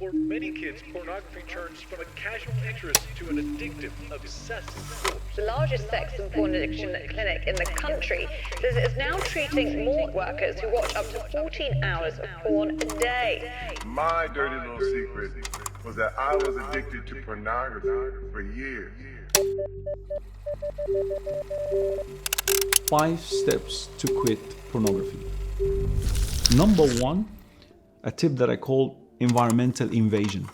For many kids, pornography turns from a casual interest to an addictive, obsessive. The largest sex and porn addiction clinic in the country says it is now treating morgue workers who watch up to 14 hours of porn a day. My dirty little secret was that I was addicted to pornography for years. 5 steps to quit pornography. Number 1, a tip that I call environmental invasion.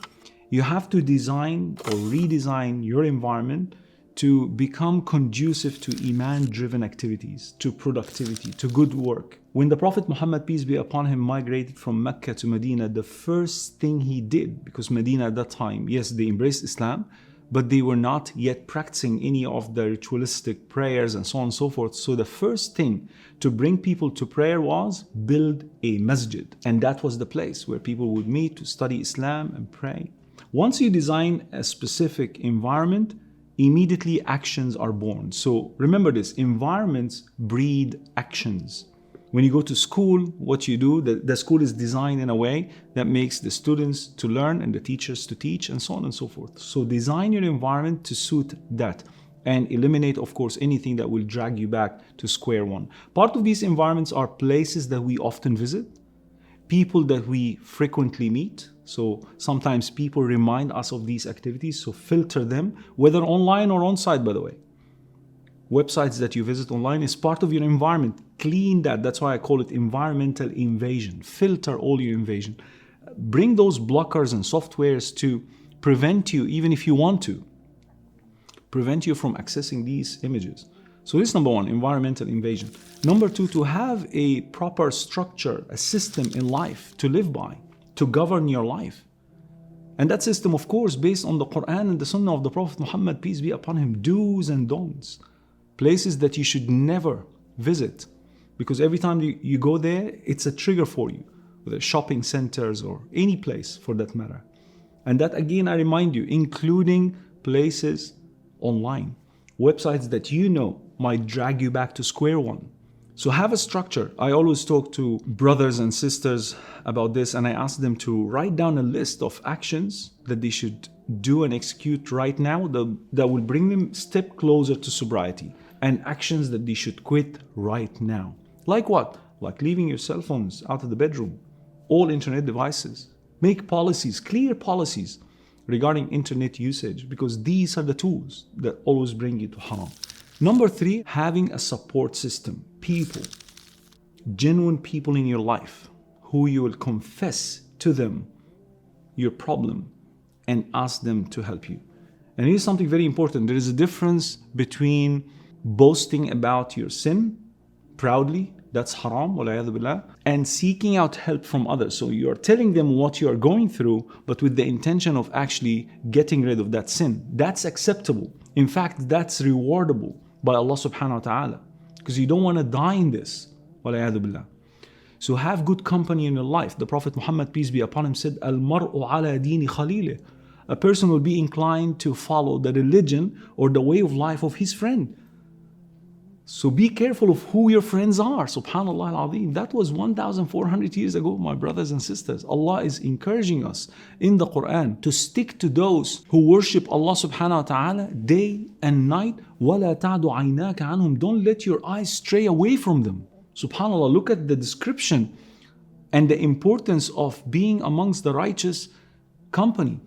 You have to design or redesign your environment to become conducive to Iman-driven activities, to productivity, to good work. When the Prophet Muhammad, peace be upon him, migrated from Mecca to Medina, the first thing he did, because Medina at that time, yes, they embraced Islam, but they were not yet practicing any of the ritualistic prayers and so on and so forth. So the first thing to bring people to prayer was build a masjid. And that was the place where people would meet to study Islam and pray. Once you design a specific environment, immediately actions are born. So remember this, environments breed actions. When you go to school, what you do, the school is designed in a way that makes the students to learn and the teachers to teach and so on and so forth. So design your environment to suit that and eliminate, of course, anything that will drag you back to square one. Part of these environments are places that we often visit, people that we frequently meet. So sometimes people remind us of these activities, so filter them, whether online or on-site, by the way. Websites that you visit online is part of your environment. Clean that. That's why I call it environmental invasion. Filter all your invasion. Bring those blockers and softwares to prevent you, even if you want to, prevent you from accessing these images. So this is number 1, environmental invasion. Number 2, to have a proper structure, a system in life to live by, to govern your life. And that system, of course, based on the Quran and the Sunnah of the Prophet Muhammad, peace be upon him, do's and don'ts. Places that you should never visit, because every time you go there, it's a trigger for you, whether shopping centers or any place for that matter. And that, again, I remind you, including places online, websites that you know might drag you back to square one. So have a structure. I always talk to brothers and sisters about this, and I ask them to write down a list of actions that they should do and execute right now that will bring them a step closer to sobriety, and actions that they should quit right now. Like what? Like leaving your cell phones out of the bedroom, all internet devices. Make policies, clear policies regarding internet usage, because these are the tools that always bring you to haram. Number 3, having a support system. People, genuine people in your life who you will confess to them your problem and ask them to help you. And here's something very important. There is a difference between boasting about your sin proudly, that's haram, walayadu billah, and seeking out help from others. So you're telling them what you are going through, but with the intention of actually getting rid of that sin. That's acceptable. In fact, that's rewardable by Allah subhanahu wa ta'ala, because you don't want to die in this, walayadu billah. So have good company in your life. The Prophet Muhammad, peace be upon him, said, Al-mar'u ala dini khalilih. A person will be inclined to follow the religion or the way of life of his friend. So be careful of who your friends are. Subhanallah al-Azim. That was 1,400 years ago, my brothers and sisters. Allah is encouraging us in the Quran to stick to those who worship Allah subhanahu wa ta'ala day and night. وَلَا تَعْدُ عَيْنَاكَ عَنْهُمْ. Don't let your eyes stray away from them. Subhanallah, look at the description and the importance of being amongst the righteous company.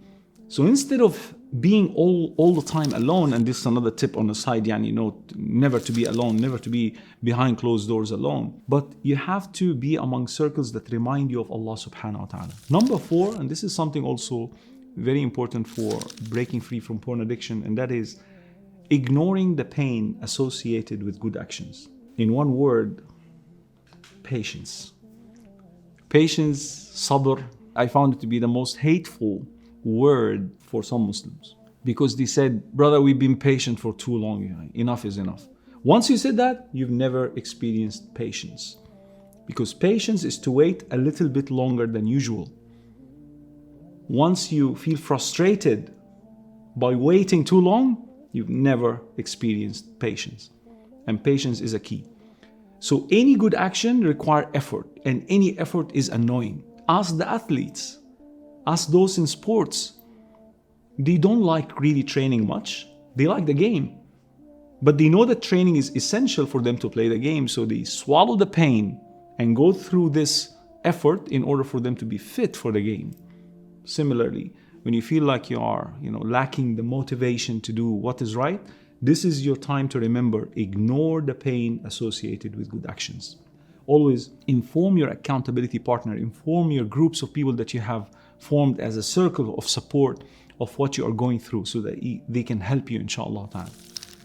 So instead of being all the time alone, and this is another tip on the side, never to be alone, never to be behind closed doors alone. But you have to be among circles that remind you of Allah subhanahu wa ta'ala. Number 4, and this is something also very important for breaking free from porn addiction, and that is ignoring the pain associated with good actions. In one word, patience. Patience, sabr, I found it to be the most hateful word for some Muslims, because they said, brother, we've been patient for too long. Enough is enough. Once you said that, you've never experienced patience, because patience is to wait a little bit longer than usual. Once you feel frustrated by waiting too long, you've never experienced patience, and patience is a key. So any good action requires effort, and any effort is annoying. Ask the athletes. Ask those in sports. They don't like really training much. They like the game. But they know that training is essential for them to play the game, so they swallow the pain and go through this effort in order for them to be fit for the game. Similarly, when you feel like you are, lacking the motivation to do what is right, this is your time to remember, ignore the pain associated with good actions. Always inform your accountability partner, inform your groups of people that you have formed as a circle of support of what you are going through so that they can help you, inshallah ta'ala.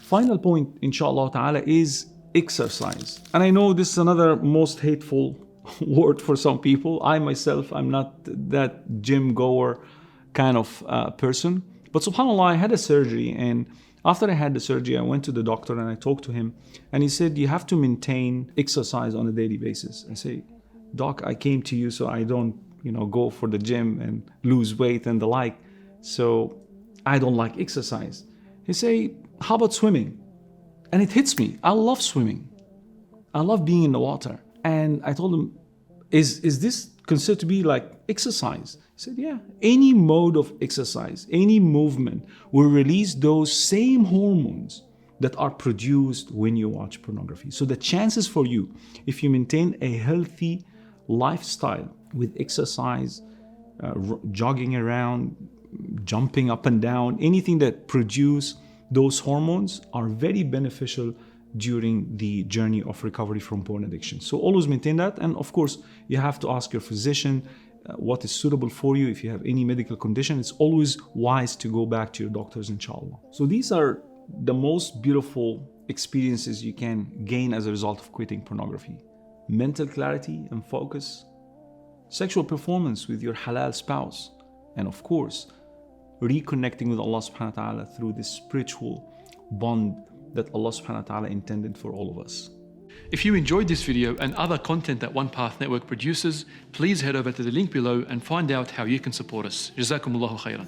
Final point, inshallah ta'ala, is exercise. And I know this is another most hateful word for some people. I myself, I'm not that gym goer kind of person. But subhanAllah, I had a surgery, and after I had the surgery, I went to the doctor and I talked to him, and he said, you have to maintain exercise on a daily basis. I say, Doc, I came to you so I don't, go for the gym and lose weight and the like. So I don't like exercise. He say, how about swimming? And it hits me. I love swimming. I love being in the water. And I told him, is this considered to be like exercise? He said, yeah. Any mode of exercise, any movement will release those same hormones that are produced when you watch pornography. So the chances for you, if you maintain a healthy lifestyle with exercise, jogging around, jumping up and down, anything that produce those hormones are very beneficial during the journey of recovery from porn addiction. So always maintain that. And of course, you have to ask your physician what is suitable for you. If you have any medical condition, it's always wise to go back to your doctors, inshallah. So these are the most beautiful experiences you can gain as a result of quitting pornography. Mental clarity and focus, sexual performance with your halal spouse, and of course, reconnecting with Allah subhanahu wa ta'ala through this spiritual bond that Allah subhanahu wa ta'ala intended for all of us. If you enjoyed this video and other content that OnePath Network produces, please head over to the link below and find out how you can support us. Jazakumullahu khairan.